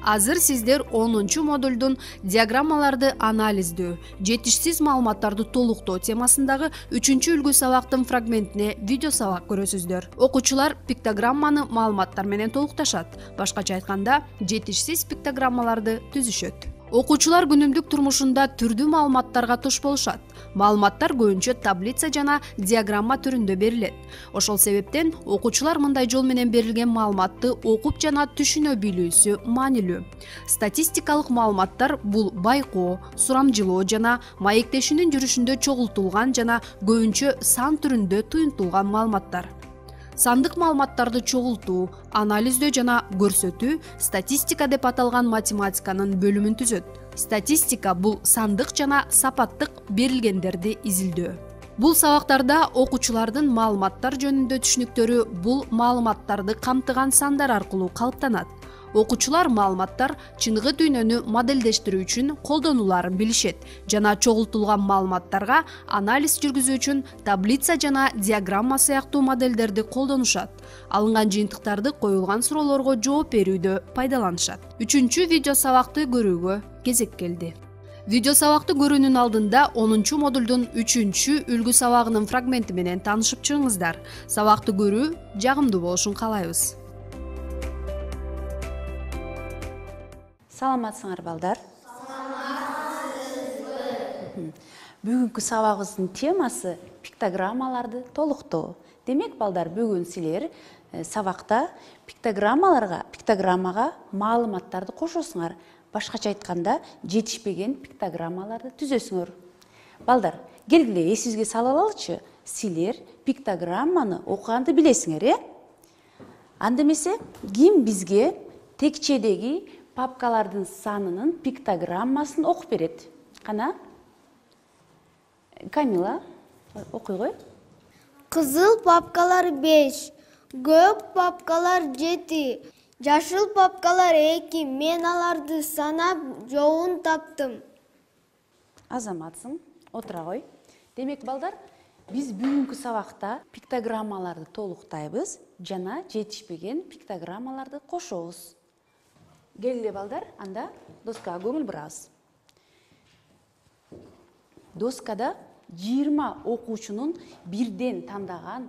Азыр сиздер 10-модулдун диаграммаларды анализдөө, жетишсиз маалыматтарды толуктоо темасындагы 3-үлгү сабактын фрагментине видео сабак көрөсүздөр. Окуучулар пиктограмманы маалыматтар менен толукташат. Башкача айтканда, жетишсиз пиктограммаларды түзүшөт. Окуучулар күнүмдүк турмушунда түрдүү маалыматтарга туш болушат. Маалыматтар көбүнчө таблица жана диаграмма түрүндө берилет. Ошол себептен окуучулар мындай жол менен берилген маалыматты окуп жана түшүнө билүүсү маанилүү. Статистикалык маалыматтар бул байкоо, сурамжылоо жана маектешүүнүн жүрүшүндө чогултулган жана көбүнчө сан түрүндө туюнтулган маалыматтар. Сандык маалыматтарды чогултуу, анализдөө жана көрсөтүү статистика деп аталган математиканын бөлүмүн түзөт. Статистика бул сандык жана сапаттык берилгендерди изилдөө. Бул сабактарда окуучулардын маалыматтар жөнүндө түшүнүктөрү бул маалыматтарды камтыган сандар аркылуу калыптанат. Окуучулар маалыматтар чыныгы дүйнөнү моделдештирүү үчүн колдонуларын билишет жана чогултулган маалыматтарга анализ жүргүзүү үчүн таблица жана диаграмма сыяктуу модельдерди колдонушат. Алынган жыйынтыктарды коюлган суроолорго жооп берүүдө пайдаланышат. 3-видео сабакты көрүүгө кезек келди. Видео сабакты көрүүнүн алдында 10-модулдун 3-үлгү сабагынын фрагменти менен таанышып чыгыңыздар. Сабакты көрүү жагымдуу болушун каалайбыз. Саламатсыңар балдар? Саламатсызбы. Бүгүнкү сабагыбыздын темасы пиктограммаларды толуктоо. Демек, балдар, бүгүн силер сабакта пиктограммага маалыматтарды кошосуңар. Башкача айтканда, жетишпеген пиктограммаларды түзөсүңөр. Балдар, келгиле эсибизге салып алайлычы. Силер пиктограмманы окуганды билесиңер, Анда эмесе, ким бизге текчедеги папкалардын санынын пиктограммасын окуп берет? Кана? Камила, окуй кой. Кызыл папкалар 5, көк папкалар 7, жашыл папкалар 2. Мен аларды санап жообун таптым. Азаматсың, отура кой. Демек, балдар, биз бүгүнкү сабакта пиктограммаларды толуктайбыз жана жетишпеген пиктограммаларды кошобуз. Келгиле, балдар, анда доскага көңүл бурабыз. Доскада 20 окуучунун бирден тандаган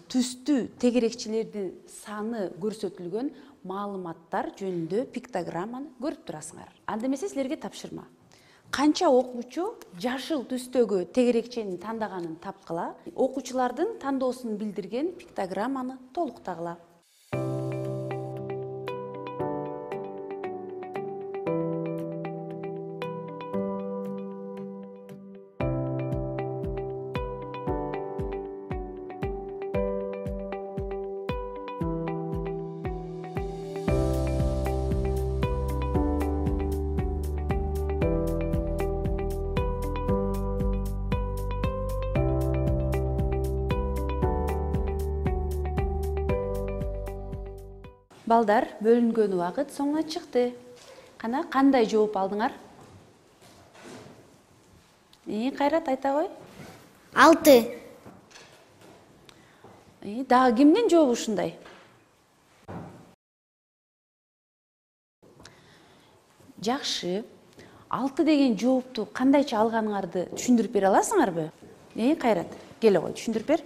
түстүү тегерекчилердин саны көрсөтүлгөн маалыматтар жөнүндө пиктограмманы көрүп турасыңар. Анда эмесе силерге тапшырма. Канча окуучу жашыл түстөгү тегерекченин тандаганын тапкыла, окуучулардын тандоосун билдирген пиктограмманы толуктагыла. Балдар, бөлүнгөн убакыт соңуна чыкты. Кана, кандай жооп алдыңар? Кайрат, айта кой. 6. Дагы кимдин жообу ушундай? Жакшы. 6 деген жоопту кандайча алганыңарды түшүндүрүп бере аласыңарбы? Кайрат, келе кой, түшүндүрүп бер.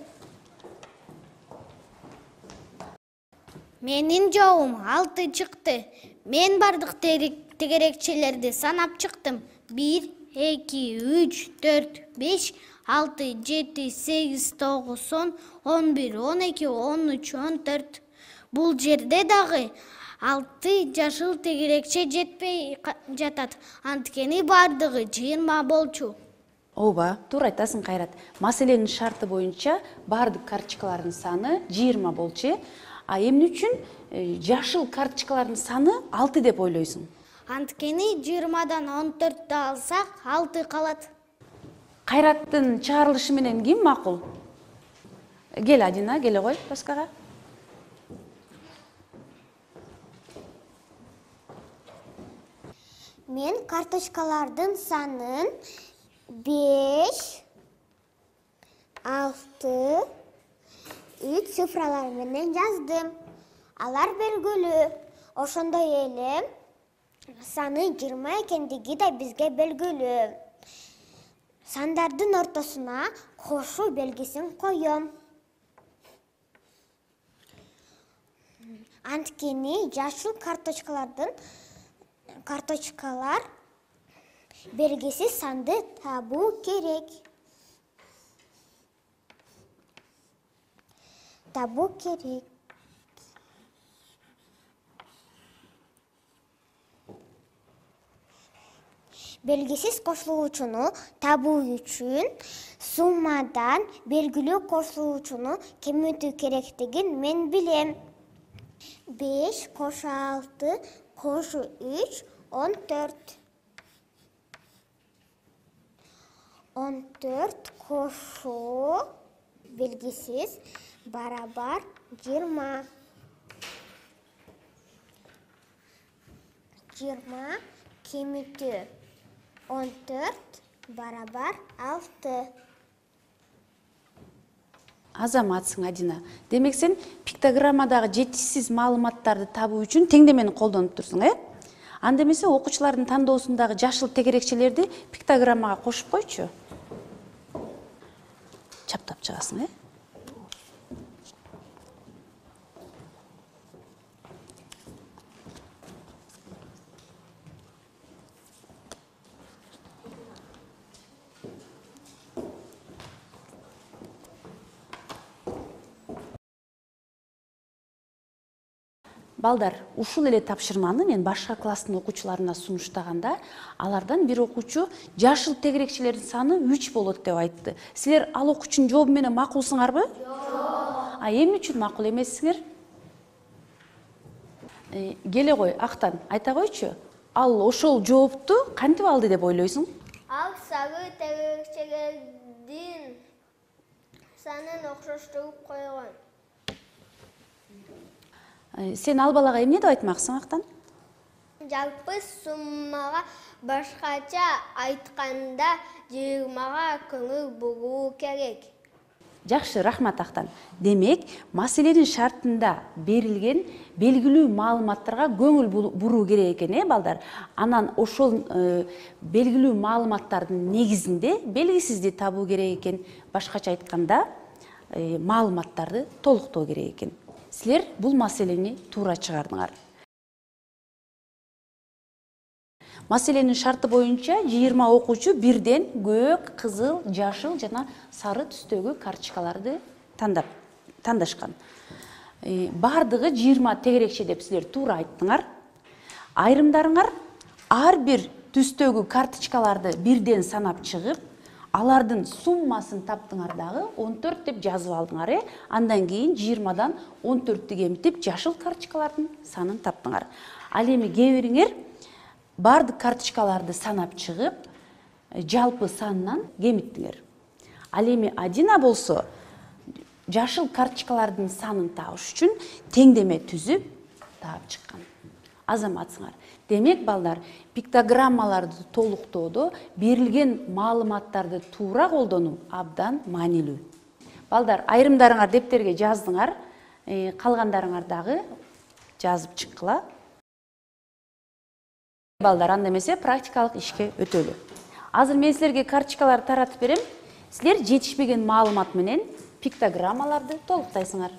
Менин жообум 6 чыкты. Мен бардык тегерекчелерди санап чыктым. 1, 2, 3, 4, 5, 6, 7, 8, 9, 10, 11, 12, 13, 14. Бул жерде дагы 6 жашыл тегерекче жетпей жатат. Анткени бардыгы 20 болчу. Ооба, туура айтасың, Кайрат. Маселенин шарты боюнча бардык карточкалардын саны 20 болчу. А эмне үчүн жашыл карточкалардын саны 6 деп ойлойсуң? Анткени 20дан 14 алсак 6 калат. Кайраттын чыгарылышы менен ким макул? Кел, Адина, келе кой доскага. Мен карточкалардын санын 5, 6, 3 цифралар менен жаздым. Алар белгилүү. Ошондой эле Саны 20 экендиги да бизге белгилүү. Сандардын ортосуна кошуу белгисин коём. Анткени жашыл карточкалар белгисиз санды табуу керек. Белгисиз кошулуучуну табуу үчүн суммадан белгилүү кошулуучуну кемитүү керектигин мен билем. 5 кошу 6 кошу 3 14. 14 кошу белгисиз барабар 20. 20 кемитүү 14 барабар 6. Азаматсың, Адина. Демек сен пиктограммадагы жетишсиз маалыматтарды табуу үчүн теңдемени колдонуп турсуң, Анда эмесе окуучулардын тандоосундагы жашыл тегерекчелерди пиктограммага кошуп койчу. Чаптап чыгасың, Балдар, ушул эле тапшырманы мен башка класстын окуучуларына сунуштаганда, алардан бир окуучу жашыл тегерекчелердин саны 3 болот деп айтты. Силер ал окуучунун жообу менен макулсуңарбы? Жок. Эмне үчүн макул эмессиңер? Келе кой, Актан, айта койчу. Ал ошол жоопту кантип алды деп ойлойсуң? Ал сары тегерекчелердин санын окшоштуруп койгон. Сен ал балага эмне деп айтмаксың, Актан? Жалпы суммага башкача айтканда 20га көңүл буруу керек. Жакшы, рахмат, Актан. Демек, маселенин шартында берилген белгилүү маалыматтарга көңүл буруу керек экен, балдар. Анан ошол белгилүү маалыматтардын негизинде белгисизди табуу керек экен. Башкача айтканда, маалыматтарды толуктоо керек экен. Силер бул маселени туура чыгардыңар. Маселенин шарты боюнча 20 окуучу бирден көк, кызыл, жашыл жана сары түстөгү карточкаларды тандашкан. Бардыгы 20 тегерекче деп силер туура айттыңар. Айрымдарыңар ар бир түстөгү карточкаларды бирден санап чыгып, алардын суммасын таптыңар дагы 14 деп жазып алдыңар. Андан кийин 20дан 14-тү кемитип жашыл карточкалардын санын таптыңар. Ал эми кээ бириңер бардык карточкаларды санап чыгып, жалпы санынан кемиттиңер. Ал эми Адина болсо жашыл карточкалардын санын табыш үчүн теңдеме түзүп таап чыккан. Азаматсыңар. Демек, балдар, пиктограммаларды толуктоодо берилген маалыматтарды туура колдонуу абдан маанилүү. Балдар, айрымдарыңар дептерге жаздыңар, калгандарыңар дагы жазып чыккыла. Балдар, анда эмесе практикалык ишке өтөлү. Азыр мен силерге карточкаларды таратып берем. Силер жетишпеген маалымат менен пиктограммаларды толуктайсыңар.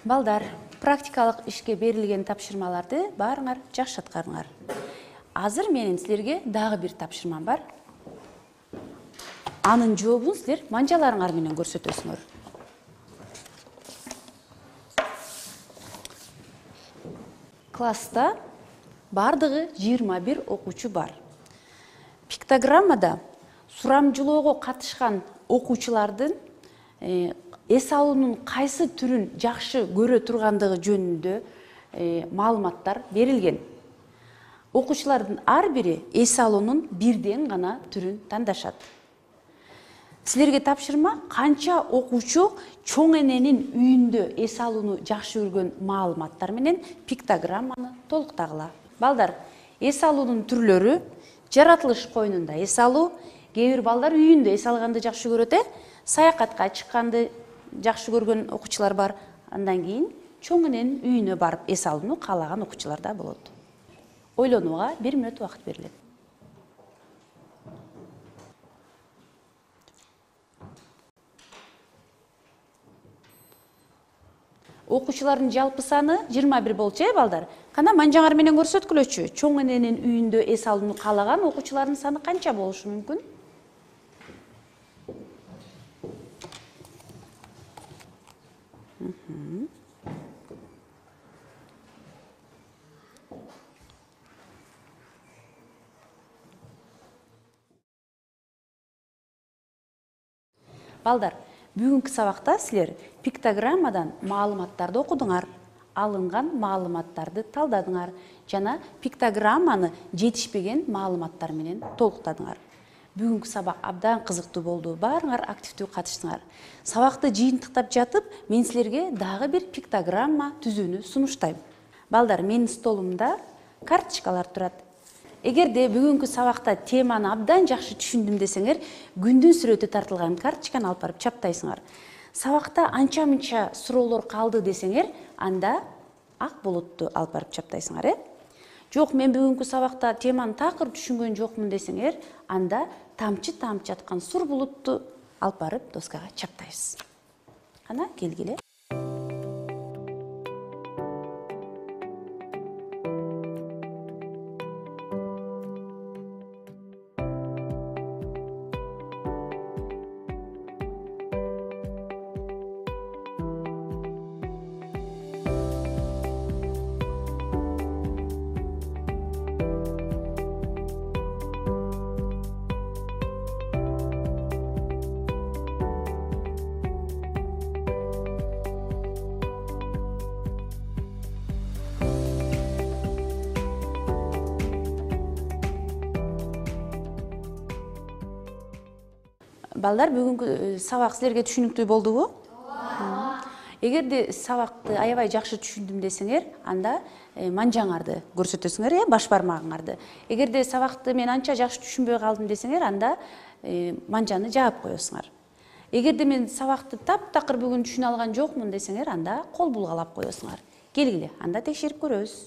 Балдар, практикалык ишке берилген тапшырмаларды баарыңар жакшы аткардыңар. Азыр менин силерге дагы бир тапшырмам бар. Анын жообун силер манжаларыңар менен көрсөтөсүңөр. Класста бардыгы 21 окуучу бар. Пиктограммада сурамжылоого катышкан окуучулардын эс алуунун кайсы түрүн жакшы көрө тургандыгы жөнүндө маалыматтар берилген. Окуучулардын ар бири эс алуунун бирден гана түрүн тандашат. Силерге тапшырма канча окуучу чоң эненин үйүндө эс алууну жакшы көргөн маалыматтар менен пиктограмманы толуктагыла. Балдар, эс алуунун түрлөрү: жаратылыш коюнунда эс алуу, кээ бир балдар үйүндө эс алганды жакшы көрөт, саякатка чыкканды жакшы көргөн окуучулар бар. Андан кийин чоң эненин үйүнө барып эс алууну каалаган окуучулар да болот. Ойлонууга 1 мүнөт убакыт берилет. Окуучулардын жалпы саны 21 болчу, балдар. Кана манжаңар менен көрсөткүлөчү. Чоң эненин үйүндө эс алууну каалаган окуучулардын саны канча болушу мүмкүн? Балдар, бүгүнкү сабакта силер пиктограммадан маалыматтарды окудуңар, алынган маалыматтарды талдадыңар жана пиктограмманы жетишпеген маалыматтар менен толуктадыңар. Бүгүнкү сабак абдан кызыктуу болду. Баарыңар активдүү катыштыңар. Сабакты жыйынтыктап жатып, мен силерге дагы бир пиктограмма түзүүнү сунуштайм. Балдар, менин столумда карточкалар турат. Эгерде бүгүнкү сабакта теманы абдан жакшы түшүндүм десеңер, күндүн сүрөтү тартылган карточканы алып барып чаптайсыңар. Сабакта анча-мынча суроолор калды десеңер, анда ак болутту алып барып чаптайсыңар, Жок, мен бүгүнкү сабакта теманы такыр түшүнгөн жокмун десеңер, анда тамчы-тамчы жаткан сур булутту алып барып доскага чаптайбыз. Ана келгиле. Балдар, бүгүнкү сабак силерге түшүнүктүү болдубу? Эгерде сабакты аябай жакшы түшүндүм десеңер, анда манжаңарды көрсөтөсүңөр, баш бармагыңарды. Эгерде сабакты мен анча жакшы түшүнбөй калдым десеңер, анда манжаны жаап коесуңар. Эгерде мен сабакты таптакыр бүгүн түшүнө алган жокмун десеңер, анда кол булгалап коесуңар. Келгиле, анда текшерип көрөбүз.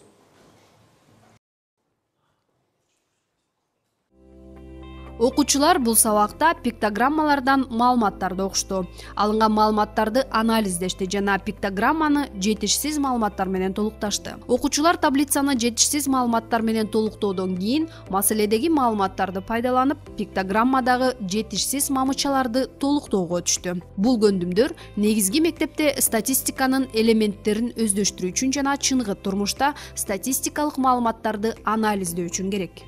Окуучулар бул сабакта пиктограммалардан маалыматтарды окушту. Алынган маалыматтарды анализдешти жана пиктограмманы жетишсиз маалыматтар менен толукташты. Окуучулар таблицаны жетишсиз маалыматтар менен толуктоодон кийин маселедеги маалыматтарды пайдаланып, пиктограммадагы жетишсиз мамычаларды толуктоого өтүштү. Бул көндүмдөр негизги мектепте статистиканын элементтерин өздөштүрүү үчүн жана чыныгы турмушта статистикалык маалыматтарды анализдөө үчүн керек.